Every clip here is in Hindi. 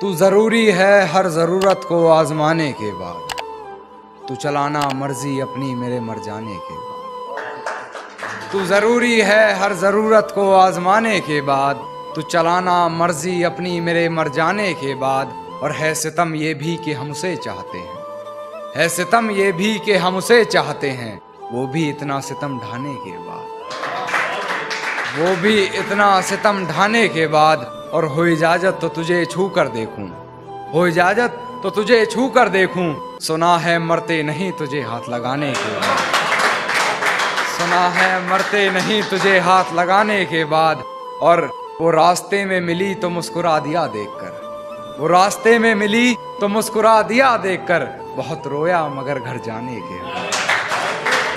तू जरूरी है हर जरूरत को आजमाने के बाद, तू चलाना मर्जी अपनी मेरे मर जाने के बाद। तू जरूरी है हर जरूरत को आजमाने के बाद, तू चलाना मर्जी अपनी मेरे मर जाने के बाद। और है सितम ये भी कि हम उसे चाहते हैं, है सितम ये भी कि हम उसे चाहते हैं, वो भी इतना सितम ढाने के बाद, वो भी इतना सितम ढाने के बाद। और हो इजाजत तो तुझे छू कर देखूं, हो इजाजत तो तुझे छू कर देखूं, सुना है मरते नहीं तुझे हाथ लगाने के बाद, सुना है मरते नहीं तुझे हाथ लगाने के बाद। और वो रास्ते में मिली तो मुस्कुरा दिया देखकर, वो रास्ते में मिली तो मुस्कुरा दिया देखकर। बहुत रोया मगर घर जाने के बाद,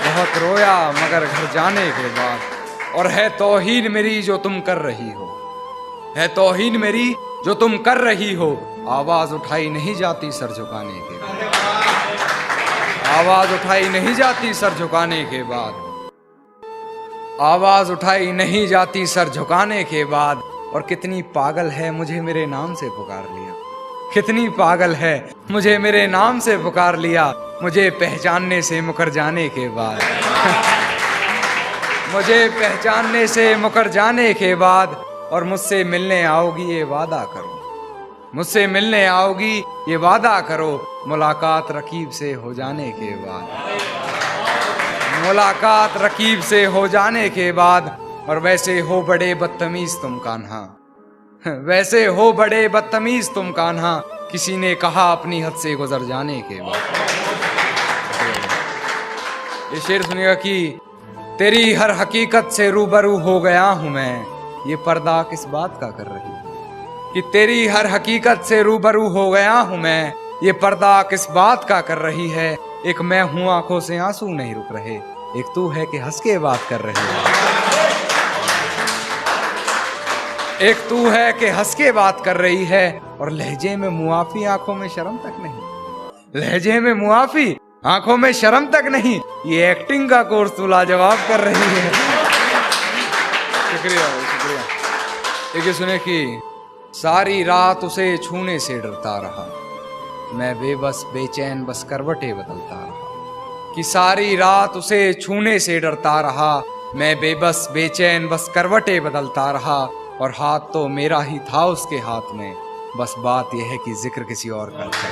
बहुत रोया मगर घर जाने के बाद। और है तौहीन मेरी जो तुम कर रही हो, है तौहीन मेरी जो तुम कर रही हो, आवाज उठाई नहीं जाती सर झुकाने के बाद, आवाज उठाई नहीं जाती सर झुकाने के बाद, आवाज उठाई नहीं जाती सर झुकाने के बाद। और कितनी पागल है मुझे मेरे नाम से पुकार लिया, कितनी पागल है मुझे मेरे नाम से पुकार लिया, मुझे पहचानने से मुकर जाने के बाद, मुझे पहचानने से मुकर जाने के बाद। और मुझसे मिलने आओगी ये वादा करो, मुझसे मिलने आओगी ये वादा करो, मुलाकात रकीब से हो जाने के बाद, मुलाकात रकीब से हो जाने के बाद। और वैसे हो बड़े बदतमीज तुम कान्हा, वैसे हो बड़े बदतमीज तुम कान्हा, किसी ने कहा अपनी हद से गुजर जाने के बाद। ये शेर सुनिएगा कि तेरी हर हकीकत से रूबरू हो गया हूं मैं, ये पर्दा किस बात का कर रही है, कि तेरी हर हकीकत से रूबरू हो गया हूं मैं, ये पर्दा किस बात का कर रही है। एक मैं हूं आंखों से आंसू नहीं रुक रहे, एक तू है कि हंस के बात कर रही है, एक तू है कि हंस के बात कर रही है। और लहजे में मुआफी आंखों में शर्म तक नहीं, लहजे में मुआफी आंखों में शर्म तक नहीं, ये एक्टिंग का कोर्स तू लाजवाब कर रही है। शुक्रिया शुक्रिया। देखिए सुने कि सारी रात उसे छूने से डरता रहा, मैं बेबस बेचैन बस करवटें बदलता रहा, कि सारी रात उसे छूने से डरता रहा, मैं बेबस बेचैन बस करवटें बदलता रहा। और हाथ तो मेरा ही था उसके हाथ में, बस बात यह है कि जिक्र किसी और का था।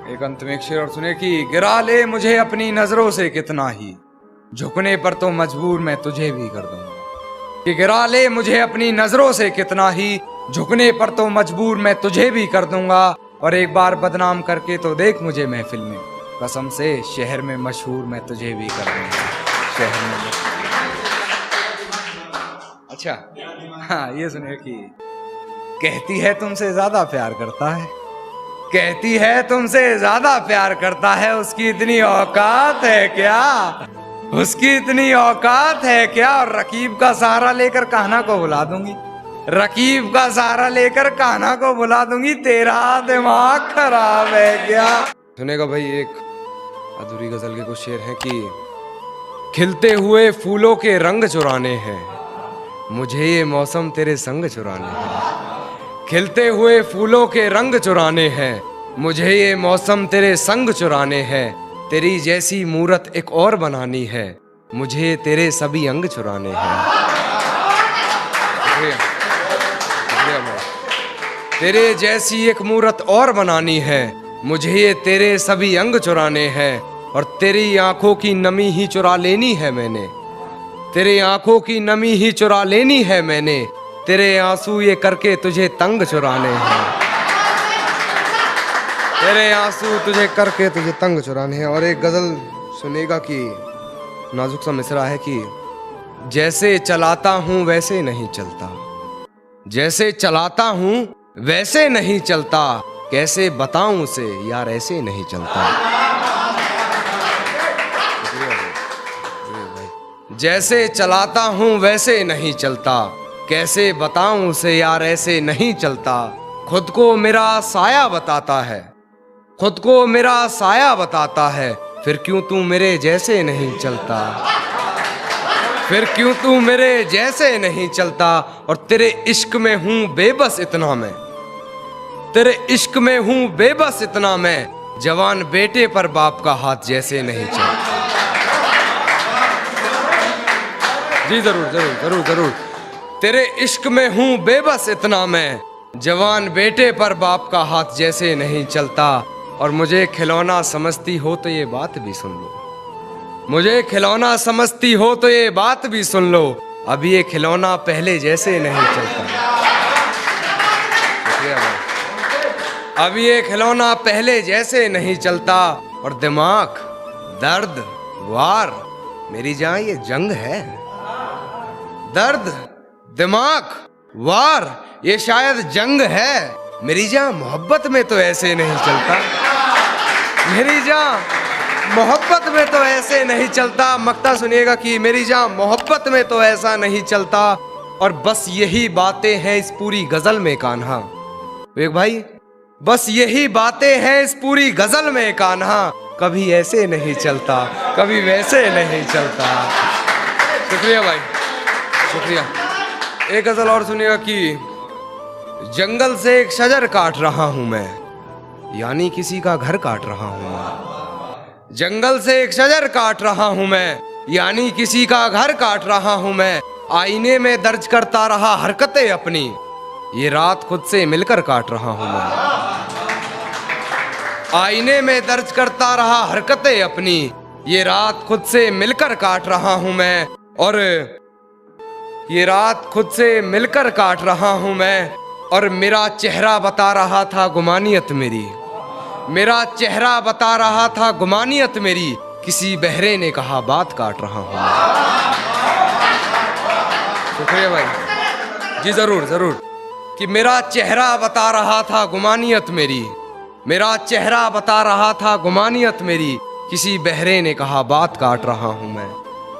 एक अंत में एक शेर और सुने कि गिरा ले मुझे अपनी नजरों से कितना ही, झुकने पर तो मजबूर मैं तुझे भी कर दूंगा, कि गिरा ले मुझे अपनी नजरों से कितना ही, झुकने पर तो मजबूर मैं तुझे भी कर दूंगा। और एक बार बदनाम करके तो देख मुझे महफिल में, कसम से शहर में मशहूर मैं तुझे भी कर दूंगा, शहर में। अच्छा हाँ ये सुनिए कि कहती है तुमसे ज्यादा प्यार करता है, कहती है तुमसे ज्यादा प्यार करता है, उसकी इतनी औकात है क्या, उसकी इतनी औकात है क्या। और रकीब का सहारा लेकर कान्हा को बुला दूंगी, रकीब का सहारा लेकर कान्हा को बुला दूंगी, तेरा दिमाग खराब है क्या। सुनेगा भाई एक अधूरी गजल के कुछ शेर है कि खिलते हुए फूलों के रंग चुराने हैं, मुझे ये मौसम तेरे संग चुराने हैं, खिलते हुए फूलों के रंग चुराने हैं, मुझे ये मौसम तेरे संग चुराने हैं, तेरी जैसी मूरत एक और बनानी है, मुझे तेरे सभी अंग चुराने हैं। तेरे जैसी एक मूरत और बनानी है, मुझे ये तेरे सभी अंग चुराने हैं। और तेरी आंखों की नमी ही चुरा लेनी है मैंने, तेरी आंखों की नमी ही चुरा लेनी है मैंने, तेरे आंसू ये करके तुझे तंग चुराने हैं, तेरे आंसू तुझे करके तुझे तंग चुराने हैं। और एक गजल सुनेगा कि नाजुक सा मिसरा है कि जैसे चलाता हूँ वैसे नहीं चलता, जैसे चलाता हूँ वैसे नहीं चलता, कैसे बताऊं उसे यार ऐसे नहीं चलता। जैसे चलाता हूँ वैसे नहीं चलता, कैसे बताऊं उसे यार ऐसे नहीं चलता। खुद को मेरा साया बताता है, खुद को मेरा साया बताता है, फिर क्यों तू मेरे जैसे नहीं चलता, फिर क्यों तू मेरे जैसे नहीं चलता, और तेरे इश्क में हूं बेबस इतना मैं, तेरे इश्क में हूं बेबस इतना मैं, जवान बेटे पर बाप का हाथ जैसे नहीं चलता। जी जरूर जरूर जरूर जरूर। तेरे इश्क में हूं बेबस इतना मैं, जवान बेटे पर बाप का हाथ जैसे नहीं चलता। और मुझे खिलौना समझती हो तो ये बात भी सुन लो, मुझे खिलौना समझती हो तो ये बात भी सुन लो, अब ये खिलौना पहले जैसे नहीं चलता। अब ये खिलौना पहले जैसे नहीं चलता, और दिमाग दर्द वार मेरी जान ये जंग है। दर्द दिमाग वार ये शायद जंग है, मेरी जान मोहब्बत में तो ऐसे नहीं चलता। मेरी जान मोहब्बत में तो ऐसे नहीं चलता। मक्ता सुनिएगा कि मेरी जान मोहब्बत में तो ऐसा नहीं चलता। और बस यही बातें हैं इस पूरी गजल में कान्हा, एक भाई बस यही बातें हैं इस पूरी गजल में कान्हा, कभी ऐसे नहीं चलता कभी वैसे नहीं चलता। शुक्रिया भाई शुक्रिया। एक गजल और सुनिएगा कि जंगल से एक शजर काट रहा हूं मैं, यानी किसी का घर काट रहा हूं मैं। जंगल से एक शजर काट रहा हूं मैं, यानी किसी का घर काट रहा हूं मैं। आईने में दर्ज करता रहा हरकतें अपनी, ये रात खुद से मिलकर काट रहा हूं मैं। आईने में दर्ज करता रहा हरकतें अपनी, ये रात खुद से मिलकर काट रहा हूं मैं। और ये रात खुद से मिलकर काट रहा हूं मैं। और मेरा चेहरा बता रहा था गुमानियत मेरी, मेरा चेहरा बता रहा था गुमानियत मेरी, किसी बहरे ने कहा बात काट रहा हूं मैं। शुक्रिया भाई जी जरूर जरूर। कि मेरा चेहरा बता रहा था गुमानियत मेरी, मेरा चेहरा बता रहा था गुमानियत मेरी, किसी बहरे ने कहा बात काट रहा हूं मैं।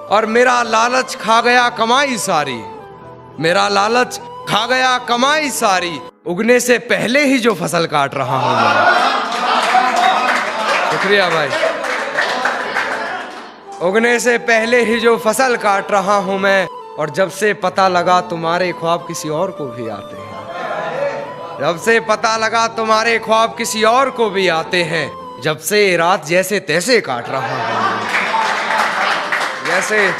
और मेरा लालच खा गया कमाई सारी, मेरा लालच खा गया कमाई सारी, उगने से पहले ही जो फसल काट रहा हूं मैं। शुक्रिया भाई। उगने से पहले ही जो फसल काट रहा हूं मैं। और जब से पता लगा तुम्हारे ख्वाब किसी और को भी आते हैं, जब से पता लगा तुम्हारे ख्वाब किसी और को भी आते हैं, जब से रात जैसे तैसे काट रहा हूं, जैसे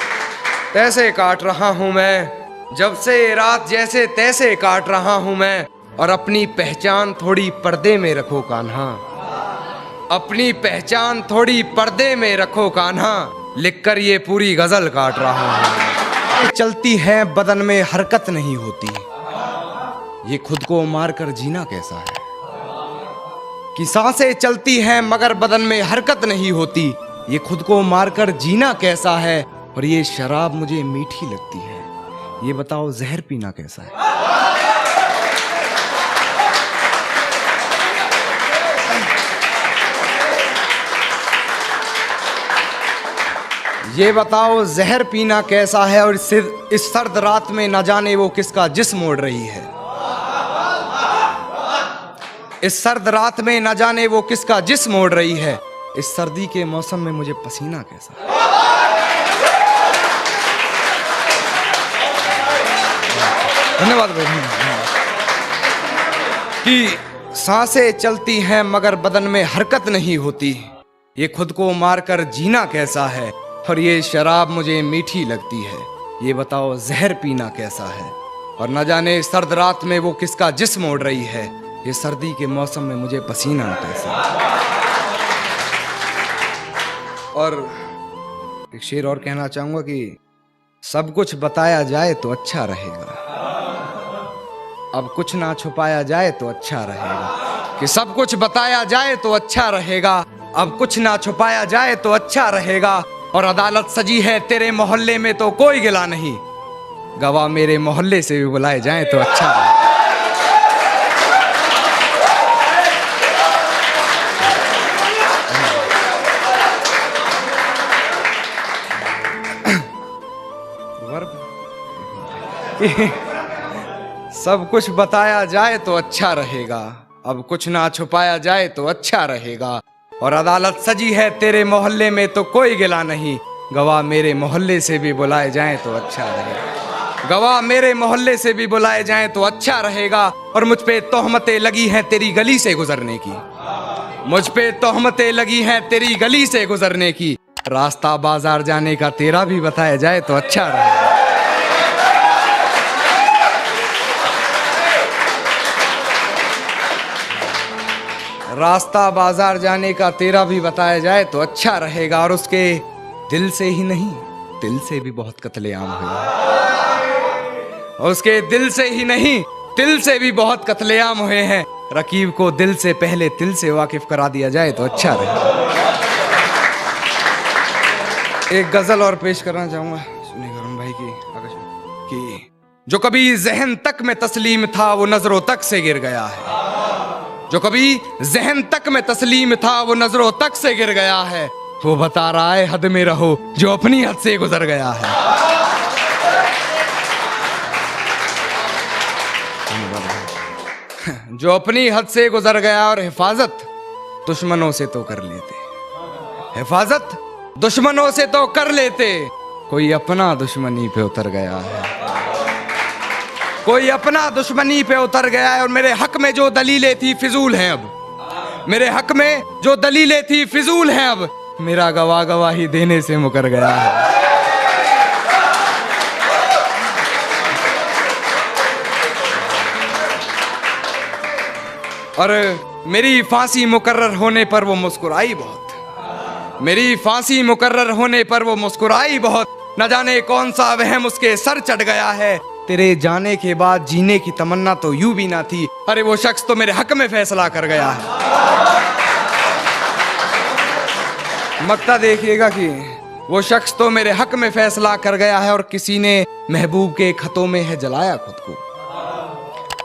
तैसे काट रहा हूं मैं। जब से रात जैसे तैसे काट रहा हूं मैं। और अपनी पहचान थोड़ी पर्दे में रखो कान्हा, अपनी पहचान थोड़ी पर्दे में रखो कान्हा, लिखकर ये पूरी गजल काट रहा हूं। चलती है बदन में हरकत नहीं होती, ये खुद को मारकर जीना कैसा है। कि सांसें चलती हैं मगर बदन में हरकत नहीं होती, ये खुद को मारकर जीना कैसा है। और ये शराब मुझे मीठी लगती है, ये बताओ जहर पीना कैसा है। ये बताओ जहर पीना कैसा है। और इस सर्द रात में न जाने वो किसका जिस्म ओढ़ रही है, इस सर्द रात में न जाने वो किसका जिस्म ओढ़ रही है। इस सर्दी के मौसम में मुझे पसीना कैसा है। धन्यवाद कि सांसें चलती हैं मगर बदन में हरकत नहीं होती, ये खुद को मारकर जीना कैसा है। और ये शराब मुझे मीठी लगती है, ये बताओ जहर पीना कैसा है। और न जाने सर्द रात में वो किसका जिस्म ओढ़ रही है, ये सर्दी के मौसम में मुझे पसीना कैसा है। और एक शेर और कहना चाहूंगा कि सब कुछ बताया जाए तो अच्छा रहेगा, अब कुछ ना छुपाया जाए तो अच्छा रहेगा। कि सब कुछ बताया जाए तो अच्छा रहेगा, अब कुछ ना छुपाया जाए तो अच्छा रहेगा। और अदालत सजी है तेरे मोहल्ले में तो कोई गिला नहीं, गवाह मेरे मोहल्ले से भी बुलाए जाएं तो अच्छा रहेगा। सब कुछ बताया जाए तो अच्छा रहेगा, अब कुछ ना छुपाया जाए तो अच्छा रहेगा। और अदालत सजी है तेरे मोहल्ले में तो कोई गिला नहीं, गवाह मेरे मोहल्ले से भी बुलाए जाएं तो अच्छा रहेगा। गवाह मेरे मोहल्ले से भी बुलाए जाएं तो अच्छा रहेगा। और मुझ पे तोहमतें लगी हैं तेरी गली से गुजरने की, मुझ पे तोहमतें लगी हैं तेरी गली से गुजरने की। रास्ता बाजार जाने का तेरा भी बताया जाए तो अच्छा रहेगा। रास्ता बाजार जाने का तेरा भी बताया जाए तो अच्छा रहेगा। और उसके दिल से ही नहीं, दिल से भी बहुत कत्लेआम हुए। उसके दिल से ही नहीं, दिल से भी बहुत कत्लेआम हुए हैं। रकीब को दिल से पहले दिल से वाकिफ करा दिया जाए तो अच्छा रहेगा। एक गजल और पेश करना चाहूंगा, सुनिएगा अरुण भाई की आकाश की। जो कभी जहन तक में तस्लीम था वो नजरों तक से गिर गया है। जो कभी जहन तक में तस्लीम था वो नजरों तक से गिर गया है। वो बता रहा है हद में रहो जो अपनी हद से गुजर गया है। जो अपनी हद से गुजर गया। और हिफाजत दुश्मनों से तो कर लेते, हिफाजत दुश्मनों से तो कर लेते, कोई अपना दुश्मनी पे उतर गया है। कोई अपना दुश्मनी पे उतर गया है। और मेरे हक में जो दलीलें थी फिजूल हैं अब, मेरे हक में जो दलीलें थी फिजूल हैं अब। मेरा गवाह गवाही देने से मुकर गया है। और मेरी फांसी मुकर्रर होने पर वो मुस्कुराई बहुत, मेरी फांसी मुकर्रर होने पर वो मुस्कुराई बहुत। न जाने कौन सा वहम उसके सर चढ़ गया है। तेरे जाने के बाद जीने की तमन्ना तो यूं भी ना थी। अरे वो शख्स तो मेरे हक में फैसला कर गया है। मक्ता देखिएगा कि वो शख्स तो मेरे हक में फैसला कर गया है। और किसी ने महबूब के खतों में है जलाया खुद को,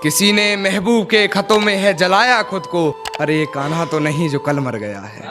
किसी ने महबूब के खतों में है जलाया खुद को। अरे ये कान्हा तो नहीं जो कल मर गया है।